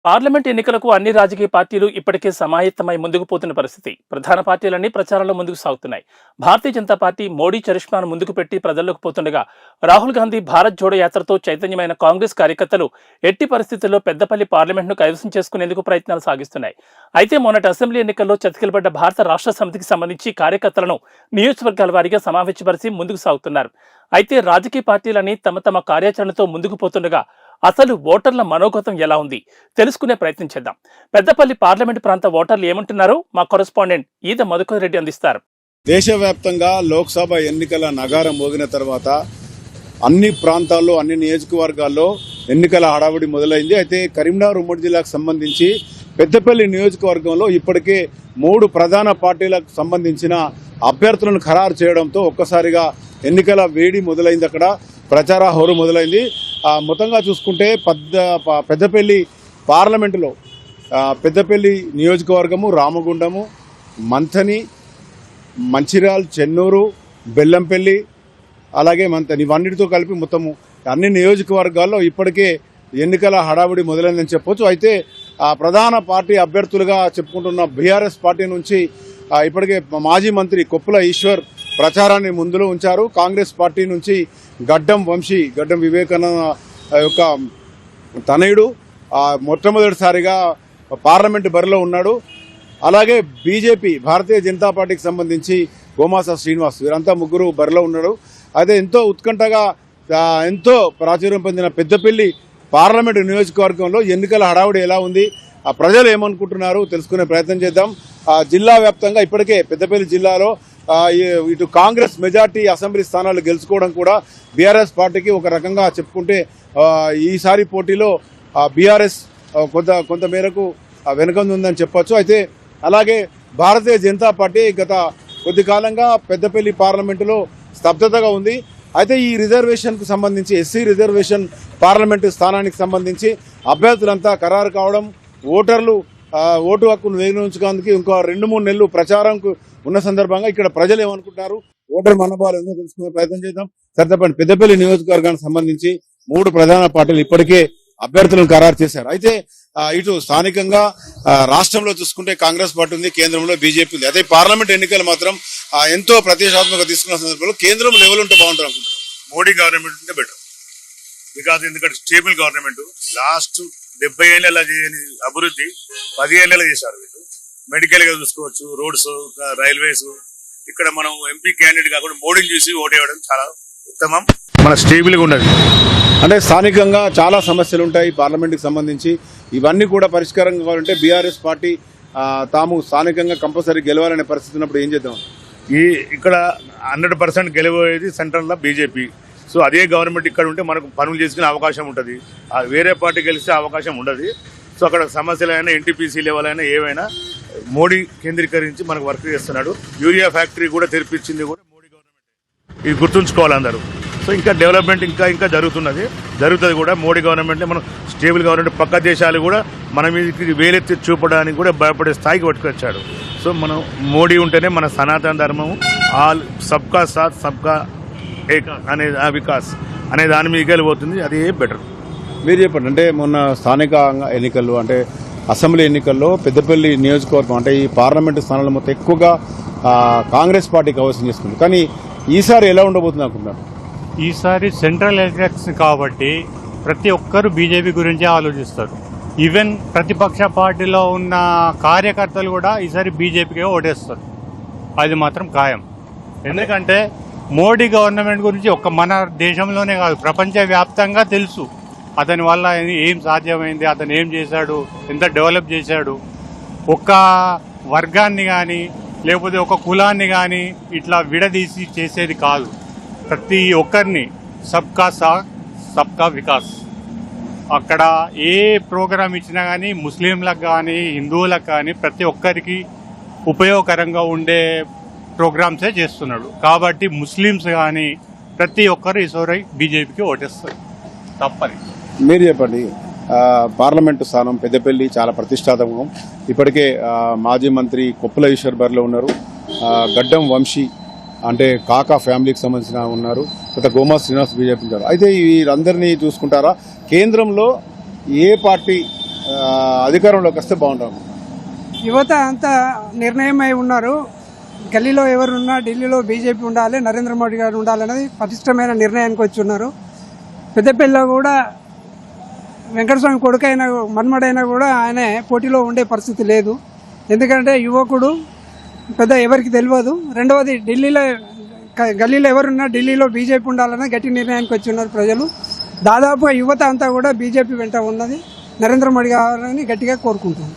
Parliament ఎన్నికలకు అన్ని రాజకీయ పార్టీలు ఇప్పటికే సమాయత్తమై ముందుకు పోతున్న పరిస్థితి. ప్రధాన పార్టీలన్నీ ప్రచారంలో ముందుకు సాగుతున్నాయి. భారతీయ జనతా పార్టీ మోడీ చరిష్మాను ముందుకు పెట్టి ప్రజల్లోకి పోతుండగా, రాహుల్ గాంధీ భారత్ జోడో యాత్రతో చైతన్యమైన కాంగ్రెస్ కార్యకర్తలు ఎట్టి పరిస్థితుల్లో పెద్దపల్లి పార్లమెంట్ను కైవసం చేసుకునేందుకు ప్రయత్నాలు సాగిస్తున్నాయి. అయితే మొన్నటి అసెంబ్లీ ఎన్నికల్లో చతికిలబడ్డ భారత రాష్ట్ర సమితికి సంబంధించి కార్యకర్తలను నియోజకవర్గాల వారీగా సమావేశపరిచి ముందుకు సాగుతున్నారు. అయితే రాజకీయ పార్టీలని తమ తమ కార్యాచరణతో ముందుకు పోతుండగా అసలు ఓటర్ల మనోగతం ఎలా ఉంది తెలుసుకునే ప్రయత్నం చేద్దాం. పెద్దపల్లి పార్లమెంట్ ప్రాంత ఓటర్లు ఏమంటున్నారో మా కరెస్పాండెంట్ ఈద మధుకర్ రెడ్డి అందిస్తారు. దేశవ్యాప్తంగా లోక్సభ ఎన్నికల నగారం మోగిన తర్వాత అన్ని ప్రాంతాల్లో అన్ని నియోజకవర్గాల్లో ఎన్నికల హడావుడి మొదలైంది. అయితే కరీంనగర్ ఉమ్మడి జిల్లాకు సంబంధించి పెద్దపల్లి నియోజకవర్గంలో ఇప్పటికే 3 ప్రధాన పార్టీలకు సంబంధించిన అభ్యర్థులను ఖరారు చేయడంతో ఒక్కసారిగా ఎన్నికల వేడి మొదలైంది. అక్కడ ప్రచార హోరు మొదలైంది. మొత్తంగా చూసుకుంటే పెద్దపల్లి పార్లమెంటులో పెద్దపల్లి నియోజకవర్గము, రామగుండము, మంథని, మంచిర్యాల, చెన్నూరు, బెల్లంపల్లి, అలాగే మంథని ఇవన్నిటితో కలిపి మొత్తము అన్ని నియోజకవర్గాల్లో ఇప్పటికే ఎన్నికల హడావుడి మొదలైందని చెప్పొచ్చు. అయితే ప్రధాన పార్టీ అభ్యర్థులుగా చెప్పుకుంటున్న బీఆర్ఎస్ పార్టీ నుంచి ఇప్పటికే మాజీ మంత్రి కొప్పుల ఈశ్వర్ ప్రచారాన్ని ముందులో ఉంచారు. కాంగ్రెస్ పార్టీ నుంచి గడ్డం వంశీ, గడ్డం వివేకానంద యొక్క తనయుడు మొట్టమొదటిసారిగా పార్లమెంటు బరిలో ఉన్నాడు. అలాగే బీజేపీ, భారతీయ జనతా పార్టీకి సంబంధించి గోమాస శ్రీనివాస్, వీరంతా ముగ్గురు బరిలో ఉన్నాడు. అయితే ఎంతో ఉత్కంఠగా ఎంతో ప్రాచుర్యం పొందిన పెద్దపల్లి పార్లమెంటు నియోజకవర్గంలో ఎన్నికల హడావుడి ఎలా ఉంది, ప్రజలు ఏమనుకుంటున్నారు తెలుసుకునే ప్రయత్నం చేద్దాం. జిల్లా వ్యాప్తంగా ఇప్పటికే పెద్దపల్లి జిల్లాలో ఇటు కాంగ్రెస్ మెజార్టీ అసెంబ్లీ స్థానాలు గెలుచుకోవడం కూడా బీఆర్ఎస్ పార్టీకి ఒక రకంగా చెప్పుకుంటే ఈసారి పోటీలో బీఆర్ఎస్ కొంత మేరకు వెనుకంది ఉందని చెప్పొచ్చు. అయితే అలాగే భారతీయ జనతా పార్టీ గత కొద్ది కాలంగా పెద్దపల్లి పార్లమెంటులో స్తబ్దతగా ఉంది. అయితే ఈ రిజర్వేషన్కు సంబంధించి ఎస్సీ రిజర్వేషన్ పార్లమెంటు స్థానానికి సంబంధించి అభ్యర్థులంతా ఖరారు కావడం, ఓటర్లు ఓటు హక్కును వినియోగించుకోవడానికి ఇంకో 2-3 నెలలు ప్రచారంకు ఉన్న సందర్భంగా ఇక్కడ ప్రజలు ఏమనుకుంటారు, ఓటర్ మనోభావాలు ఏందో తెలుసుకునే ప్రయత్నం చేద్దాం. సరే చెప్పండి, పెద్దపల్లి నియోజకవర్గానికి సంబంధించి 3 ప్రధాన పార్టీలు ఇప్పటికే అభ్యర్థులను ఖరారు చేశారు. అయితే ఇటు స్థానికంగా రాష్ట్రంలో చూసుకుంటే కాంగ్రెస్ పార్టీ ఉంది, కేంద్రంలో బీజేపీ ఉంది. అదే పార్లమెంట్ ఎన్నికలు మాత్రం ఎంతో ప్రతిష్టాత్మక తీసుకున్న సందర్భంలో కేంద్రం లెవెల్ ఉంటే బాగుంటుంది అనుకుంటున్నారు. మోడీ గవర్నమెంట్ ఉంటే బెటర్. బికాజ్ ఎందుకంటే స్టేబుల్ గవర్నమెంట్. లాస్ట్ 70 ఏళ్ళ చేయని అభివృద్ధి 10 ఏళ్ళలో చేశారు వీళ్ళు. మెడికల్ గా చూసుకోవచ్చు, రోడ్స్, రైల్వేస్. ఇక్కడ మనం ఎంపీ క్యాండిడేట్ కాకుండా మోడీని చూసి ఓటేయడం చాలా ఉత్తమం. మన స్టేబుల్ గా ఉన్నది. అంటే స్థానికంగా చాలా సమస్యలు ఉంటాయి పార్లమెంట్కి సంబంధించి. ఇవన్నీ కూడా పరిష్కారం కావాలంటే బీఆర్ఎస్ పార్టీ తాము స్థానికంగా కంపల్సరీ గెలవాలనే పరిస్థితి ఉన్నప్పుడు ఏం చేద్దాం? ఇక్కడ 100% గెలవబోయేది సెంట్రల్లో బీజేపీ. సో అదే గవర్నమెంట్ ఇక్కడ ఉంటే మనకు పనులు చేసుకునే అవకాశం ఉంటుంది. వేరే పార్టీ గెలిస్తే అవకాశం ఉండదు. సో అక్కడ సమస్యలైనా ఎన్టీపీసీ లెవెల్ అయినా ఏవైనా మోడీ కేంద్రీకరించి మనకు వర్క్ చేస్తున్నాడు. యూరియా ఫ్యాక్టరీ కూడా తెరిపించింది కూడా మోడీ గవర్నమెంట్. ఇది గుర్తుంచుకోవాలి అందరూ. సో ఇంకా డెవలప్మెంట్ ఇంకా జరుగుతుంది కూడా మోడీ గవర్నమెంట్. మనం స్టేబుల్ గవర్నమెంట్. పక్క దేశాలు కూడా మన మీదకి వేలెత్తి చూపడానికి కూడా భయపడే స్థాయికి పట్టుకొచ్చాడు. సో మనం మోడీ ఉంటేనే మన సనాతన ధర్మం ఆల్ సబ్కా సాత్ సబ్కా ఏక్ అనే వికాస్ అనే దాని మీదకి వెళ్ళిపోతుంది. అదే బెటర్. మీరు చెప్పండి, అంటే మొన్న స్థానిక ఎన్నికల్లో అంటే అసెంబ్లీ ఎన్నికల్లో పెద్దపల్లి నియోజకవర్గం అంటే ఈ పార్లమెంటు స్థానాలు మొత్తం ఎక్కువగా కాంగ్రెస్ పార్టీ కైవసం చేసుకుంది. కానీ ఈసారి ఎలా ఉండబోతుంది అనుకుంటున్నారు? ఈసారి సెంట్రల్ ఎలక్షన్స్ కాబట్టి ప్రతి ఒక్కరు బీజేపీ గురించే ఆలోచిస్తారు. ఈవెన్ ప్రతిపక్ష పార్టీలో ఉన్న కార్యకర్తలు కూడా ఈసారి బీజేపీకే ఓటేస్తారు. అది మాత్రం ఖాయం. ఎందుకంటే మోడీ గవర్నమెంట్ గురించి మన దేశంలోనే కాదు ప్రపంచవ్యాప్తంగా తెలుసు. అతని వల్ల ఏం సాధ్యమైంది, అతను ఏం చేశాడు, ఎంత డెవలప్ చేశాడు. ఒక్క వర్గాన్ని కానీ లేకపోతే ఒక కులాన్ని కానీ ఇట్లా విడదీసి చేసేది కాదు. ప్రతి ఒక్కరిని సబ్కా సాత్ సబ్కా వికాస్. అక్కడ ఏ ప్రోగ్రాం ఇచ్చినా కానీ ముస్లింలకు కానీ హిందువులకు కానీ ప్రతి ఒక్కరికి ఉపయోగకరంగా ఉండే ప్రోగ్రామ్సే చేస్తున్నాడు. కాబట్టి ముస్లిమ్స్ కానీ ప్రతి ఒక్కరు ఈసారి బీజేపీకి ఓటేస్తారు తప్పని. మీరు చెప్పండి, పార్లమెంటు స్థానం పెద్దపల్లి చాలా ప్రతిష్టాత్మకం. ఇప్పటికే మాజీ మంత్రి కొప్పుల ఈశ్వర్ బరిలో ఉన్నారు, గడ్డం వంశీ అంటే కాకా ఫ్యామిలీకి సంబంధించిన ఉన్నారు, కొత్త గోమా శ్రీనివాస్ బీజేపీ ఉన్నారు. అయితే వీరందరినీ చూసుకుంటారా, కేంద్రంలో ఏ పార్టీ అధికారంలోకి వస్తే బాగుంటాం? యువత అంతా నిర్ణయమై ఉన్నారు. గల్లీలో ఎవరున్నా ఢిల్లీలో బీజేపీ ఉండాలి, నరేంద్ర మోడీ గారు ఉండాలనేది పటిష్టమైన నిర్ణయానికి వచ్చి ఉన్నారు. పెద్దపల్లిలో కూడా వెంకటస్వామి కొడుకైనా మన్మడైనా కూడా ఆయన పోటీలో ఉండే పరిస్థితి లేదు. ఎందుకంటే యువకుడు పెద్ద ఎవరికి తెలియదు. రెండవది ఢిల్లీలో గల్లీలో ఎవరున్నా ఢిల్లీలో బీజేపీ ఉండాలనే గట్టి నిర్ణయానికి వచ్చి ఉన్నారు ప్రజలు. దాదాపుగా యువత అంతా కూడా బీజేపీ వెంట ఉన్నది, నరేంద్ర మోడీ గారిని గట్టిగా కోరుకుంటుంది.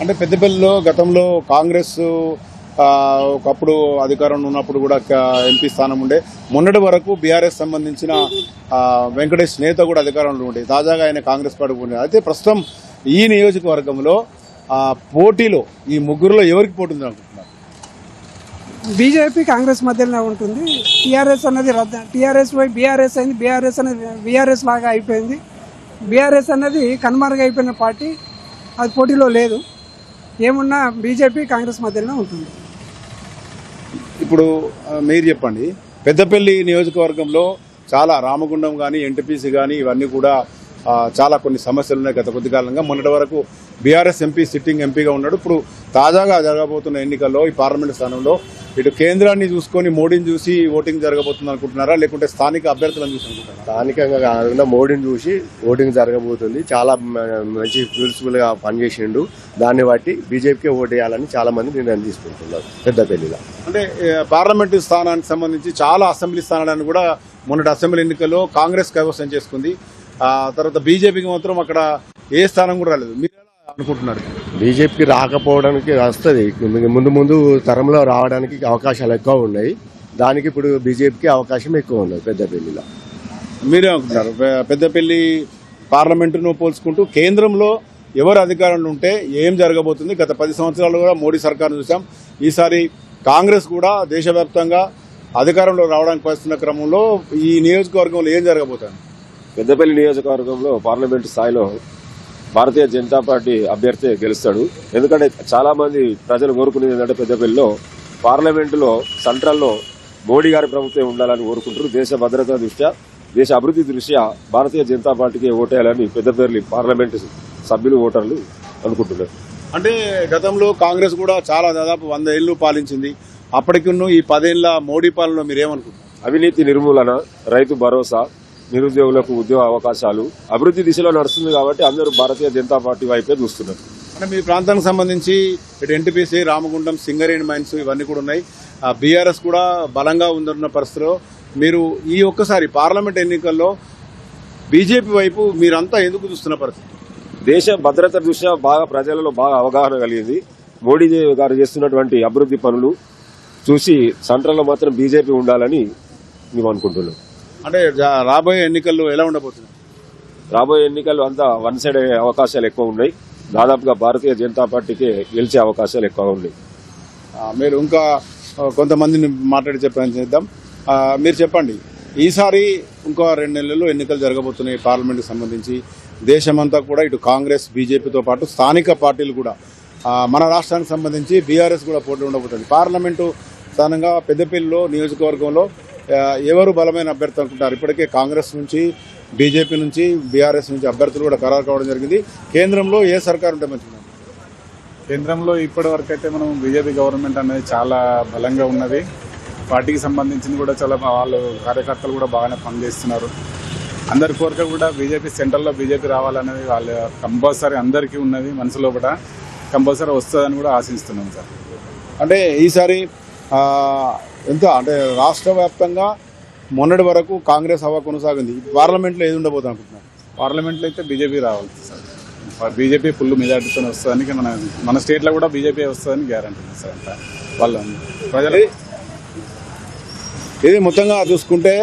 అంటే పెద్దపల్లిలో గతంలో కాంగ్రెస్ ఒకప్పుడు అధికారంలో ఉన్నప్పుడు కూడా ఎంపీ స్థానం ఉండే. మొన్నటి వరకు బీఆర్ఎస్ సంబంధించిన వెంకటేష్ నేత కూడా అధికారంలో ఉండే. తాజాగా ఆయన కాంగ్రెస్ పార్టీ ఉండే. అయితే ప్రస్తుతం ఈ నియోజకవర్గంలో పోటీలో ఈ ముగ్గురులో ఎవరికి పోటీ ఉంది అనుకుంటున్నారు? బీజేపీ కాంగ్రెస్ మధ్యలోనే ఉంటుంది. టీఆర్ఎస్ అన్నది టీఆర్ఎస్ పోయి బీఆర్ఎస్ అయింది, బీఆర్ఎస్ అనేది బీఆర్ఎస్ లాగా అయిపోయింది. బీఆర్ఎస్ అన్నది కనుమరుగైపోయిన పార్టీ, అది పోటీలో లేదు. ఏమున్నా బీజేపీ కాంగ్రెస్ మధ్యలోనే ఉంటుంది. ఇప్పుడు మీరు చెప్పండి, పెద్దపల్లి నియోజకవర్గంలో చాలా రామగుండం కానీ ఎన్టీపీసీ కానీ ఇవన్నీ కూడా చాలా కొన్ని సమస్యలు ఉన్నాయి గత కొద్ది కాలంగా. మొన్నటి వరకు బీఆర్ఎస్ ఎంపీ సిట్టింగ్ ఎంపీగా ఉన్నాడు. ఇప్పుడు తాజాగా జరగబోతున్న ఎన్నికల్లో ఈ పార్లమెంటు స్థానంలో ఇటు కేంద్రాన్ని చూసుకొని మోడీని చూసి ఓటింగ్ జరగబోతుంది అనుకుంటున్నారా, లేకుంటే స్థానిక అభ్యర్థులను చూసి అనుకుంటున్నారా? స్థానికంగా కాకుండా మోడీని చూసి ఓటింగ్ జరగబోతుంది. చాలా మంచి ప్రిన్సిపల్ గా పనిచేసిండు. దాన్ని బట్టి బీజేపీకే ఓటు వేయాలని చాలా మంది నిర్ణయం తీసుకుంటున్నారు పెద్దపల్లిలో. అంటే పార్లమెంటు స్థానానికి సంబంధించి చాలా అసెంబ్లీ స్థానాలను కూడా మొన్నటి అసెంబ్లీ ఎన్నికల్లో కాంగ్రెస్ కైవసం చేసుకుంది. తర్వాత బీజేపీకి మాత్రం అక్కడ ఏ స్థానం కూడా రాలేదు. మీరు ఎలా అనుకుంటున్నారు? బీజేపీకి రాకపోవడానికి వస్తుంది, ముందు ముందు తరంలో రావడానికి అవకాశాలు ఎక్కువ ఉన్నాయి. దానికి ఇప్పుడు బీజేపీకి అవకాశం ఎక్కువ ఉన్నది పెద్దపల్లిలో. మీరే అనుకుంటున్నారు? పెద్దపల్లి పార్లమెంటును పోల్చుకుంటూ కేంద్రంలో ఎవరు అధికారంలో ఉంటే ఏం జరగబోతుంది? గత 10 సంవత్సరాలు కూడా మోడీ సర్కార్ను చూసాం. ఈసారి కాంగ్రెస్ కూడా దేశవ్యాప్తంగా అధికారంలో రావడానికి వస్తున్న క్రమంలో ఈ నియోజకవర్గంలో ఏం జరగబోతుంది? పెద్దపల్లి నియోజకవర్గంలో పార్లమెంటు స్థాయిలో భారతీయ జనతా పార్టీ అభ్యర్థి గెలుస్తాడు. ఎందుకంటే చాలా మంది ప్రజలు కోరుకునేది ఏంటంటే పెద్దపల్లిలో పార్లమెంటులో సెంట్రల్లో మోడీ గారి ప్రభుత్వం ఉండాలని కోరుకుంటారు. దేశ భద్రత దృష్ట్యా, దేశ అభివృద్ధి దృష్ట్యా భారతీయ జనతా పార్టీకి ఓటేయాలని పెద్దపల్లి పార్లమెంటు సభ్యులు ఓటర్లు అనుకుంటున్నారు. అంటే గతంలో కాంగ్రెస్ కూడా చాలా దాదాపు 100 ఏళ్లు పాలించింది. అప్పటికున్న ఈ 10 ఏళ్ల మోడీ పాలనలో మీరేమనుకుంటున్నారు? అవినీతి నిర్మూలన, రైతు భరోసా, నిరుద్యోగులకు ఉద్యోగ అవకాశాలు, అభివృద్ధి దిశలో నడుస్తుంది కాబట్టి అందరూ భారతీయ జనతా పార్టీ వైపే చూస్తున్నారు. అంటే మీ ప్రాంతానికి సంబంధించి ఇటు ఎన్టీపీసీ, రామగుండం, సింగరేణి మైన్స్ ఇవన్నీ కూడా ఉన్నాయి. బీఆర్ఎస్ కూడా బలంగా ఉందన్న పరిస్థితిలో మీరు ఈ ఒక్కసారి పార్లమెంట్ ఎన్నికల్లో బీజేపీ వైపు మీరంతా ఎందుకు చూస్తున్న పరిస్థితి? దేశ భద్రత దృష్ట్యా బాగా ప్రజలలో బాగా అవగాహన కలిగింది. మోడీ గారు చేస్తున్నటువంటి అభివృద్ధి పనులు చూసి సెంట్రల్లో మాత్రం బీజేపీ ఉండాలని మేము అనుకుంటున్నాం. అంటే రాబోయే ఎన్నికల్లో ఎలా ఉండబోతుంది? రాబోయే ఎన్నికల్లో అంతా వన్ సైడ్ అయ్యే అవకాశాలు ఎక్కువ ఉన్నాయి. దాదాపుగా భారతీయ జనతా పార్టీకి గెలిచే అవకాశాలు ఎక్కువ ఉన్నాయి. మీరు ఇంకా కొంతమందిని మాట్లాడి ప్రయత్నం చేద్దాం. మీరు చెప్పండి, ఈసారి ఇంకో 2 నెలల్లో ఎన్నికలు జరగబోతున్నాయి పార్లమెంట్కి సంబంధించి. దేశమంతా కూడా ఇటు కాంగ్రెస్, బీజేపీతో పాటు స్థానిక పార్టీలు కూడా, మన రాష్ట్రానికి సంబంధించి బీఆర్ఎస్ కూడా పోటీ ఉండబోతుంది. పార్లమెంటు స్థానంగా పెద్దపల్లిలో నియోజకవర్గంలో ఎవరు బలమైన అభ్యర్థి అనుకుంటారు? ఇప్పటికే కాంగ్రెస్ నుంచి, బీజేపీ నుంచి, బీఆర్ఎస్ నుంచి అభ్యర్థులు కూడా ఖరారు కావడం జరిగింది. కేంద్రంలో ఏ సర్కారు ఉంటే మంచిది? కేంద్రంలో ఇప్పటి వరకు అయితే మనం బీజేపీ గవర్నమెంట్ అనేది చాలా బలంగా ఉన్నది. పార్టీకి సంబంధించింది కూడా చాలా వాళ్ళు కార్యకర్తలు కూడా బాగానే పనిచేస్తున్నారు. అందరి కోరిక కూడా బీజేపీ సెంట్రల్లో బీజేపీ రావాలనేది వాళ్ళు కంపల్సరీ అందరికీ ఉన్నది. మనసులో కూడా కంపల్సరీ వస్తుందని కూడా ఆశిస్తున్నాం సార్. అంటే ఈసారి ఎంత అంటే రాష్ట్ర వ్యాప్తంగా మొన్నటి వరకు కాంగ్రెస్ హవా కొనసాగింది. పార్లమెంట్లో ఏది ఉండబోతుంది అనుకుంటున్నారు? పార్లమెంట్లో అయితే బీజేపీ రావాలి సార్. బీజేపీ ఫుల్ మెజార్టీతో వస్తుందని మన స్టేట్లో కూడా బీజేపీ వస్తుందని గ్యారంటీ ఉంది సార్. అంతా వాళ్ళు ప్రజలు ఇది మొత్తంగా చూసుకుంటే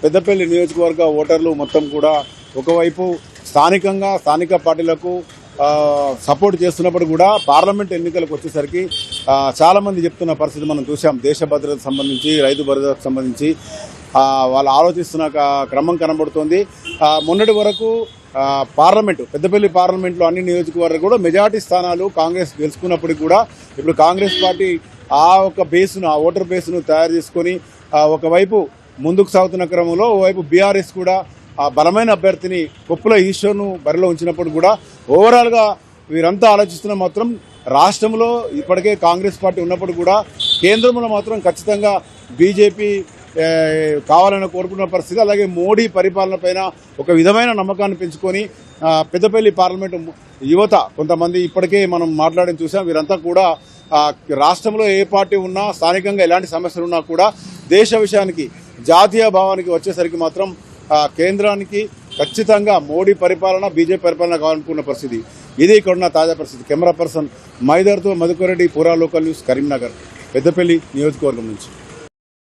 పెద్దపల్లి నియోజకవర్గ ఓటర్లు మొత్తం కూడా ఒకవైపు స్థానిక పార్టీలకు సపోర్ట్ చేస్తున్నప్పుడు కూడా పార్లమెంట్ ఎన్నికలకు వచ్చేసరికి చాలామంది చెప్తున్న పరిస్థితి మనం చూసాం. దేశ భద్రతకు సంబంధించి, రైతు భద్రతకు సంబంధించి వాళ్ళు ఆలోచిస్తున్న క్రమం కనబడుతోంది. మొన్నటి వరకు పెద్దపల్లి పార్లమెంట్లో అన్ని నియోజకవర్గాలు కూడా మెజార్టీ స్థానాలు కాంగ్రెస్ గెలుచుకున్నప్పటికీ కూడా ఇప్పుడు కాంగ్రెస్ పార్టీ ఆ ఓటర్ బేస్ను తయారు చేసుకొని ఒకవైపు ముందుకు సాగుతున్న క్రమంలో ఓవైపు బీఆర్ఎస్ కూడా ఆ బలమైన అభ్యర్థిని కొప్పుల ఈశ్వర్ను బరిలో ఉంచినప్పుడు కూడా ఓవరాల్గా వీరంతా ఆలోచిస్తున్న మాత్రం రాష్ట్రంలో ఇప్పటికే కాంగ్రెస్ పార్టీ ఉన్నప్పుడు కూడా కేంద్రంలో మాత్రం ఖచ్చితంగా బీజేపీ కావాలని కోరుకున్న పరిస్థితి. అలాగే మోడీ పరిపాలన పైన ఒక విధమైన నమ్మకాన్ని పెంచుకొని పెద్దపల్లి పార్లమెంటు యువత కొంతమంది ఇప్పటికే మనం మాట్లాడడం చూసాం. వీరంతా కూడా రాష్ట్రంలో ఏ పార్టీ ఉన్నా, స్థానికంగా ఎలాంటి సమస్యలు ఉన్నా కూడా దేశ విషయానికి, జాతీయ భావానికి వచ్చేసరికి మాత్రం కేంద్రానికి ఖచ్చితంగా మోడీ పరిపాలన, బీజేపీ పరిపాలన కావాలనుకున్న పరిస్థితి. ఇది ఇక్కడ ఉన్న తాజా పరిస్థితి. కెమెరా పర్సన్ మైదర్తో మధుకర్ రెడ్డి, పూరా లోకల్ న్యూస్, కరీంనగర్, పెద్దపల్లి నియోజకవర్గం నుంచి.